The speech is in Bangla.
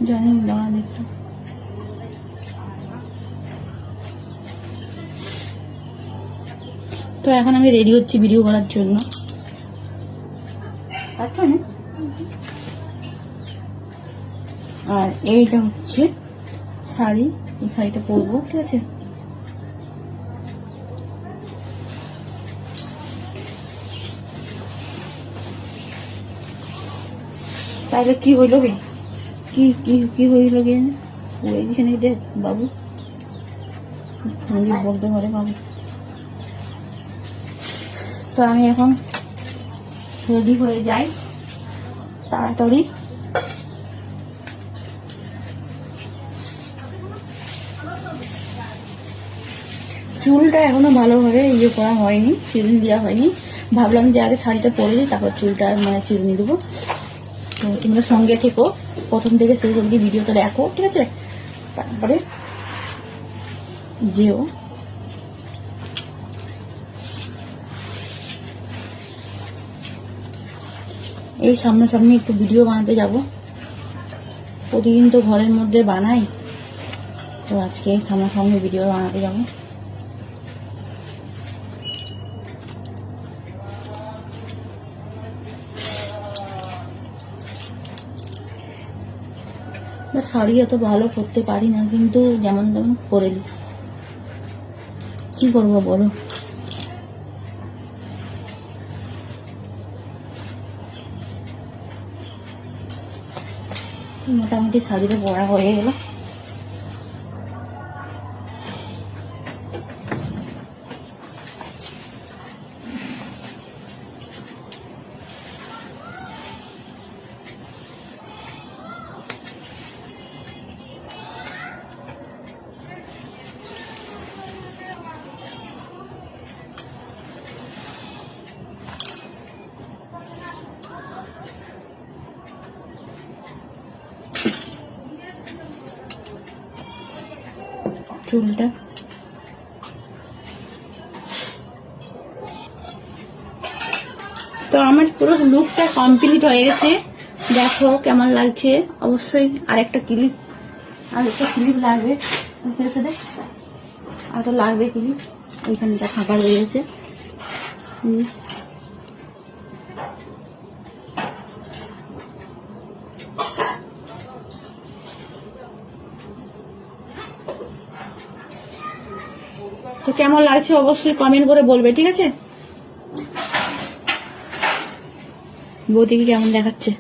জানি দাঁড়ান একটু। তো এখন আমি রেডি হচ্ছি ভিডিও করার জন্য। আর এইটা হচ্ছে শাড়ি, এই শাড়িটা পরবো, ঠিক আছে। তাহলে কি হইল গে, কি কি কি হইল গে এখানে দেখ বাবু, বলতে পারে বাবু। তো আমি এখন রেডি হয়ে যাই তাড়াতাড়ি। চুলটা এখনো ভালোভাবে ইয়ে করা হয়নি, চিরুনি দেওয়া হয়নি। ভাবলাম যে আগে শাড়িটা পরে দিই, তারপর চুলটা মানে চিরুনি দেবো। তো তোমরা সঙ্গে থেকো, প্রথম থেকে শেষ অবধি ভিডিওটা দেখো, ঠিক আছে। তারপরে যেও। এই সামনাসামনি একটু ভিডিও বানাতে যাব, প্রতিদিন তো ঘরের মধ্যে বানাই, তো আজকে এই সামনাসামনি ভিডিও বানাতে যাব। শাড়ি এত ভালো পরতে পারি না, কিন্তু যেমন তেমন পরে নি, কি করবো বলো। মোটামুটি শাড়িটা পরা হয়ে গেল। চুলটা তো আমার পুরো লুকটা কমপ্লিট হয়ে গেছে, দেখো কেমন লাগছে। অবশ্যই আরেকটা ক্লিপ লাগবে, আর তো লাগবে ক্লিপ, ওইখানটা ফাঁকা রয়ে গেছে। তো কেমন লাগছে অবশ্যই কমেন্ট করে বলবে, ঠিক আছে। বৌদিকে কেমন দেখাচ্ছে।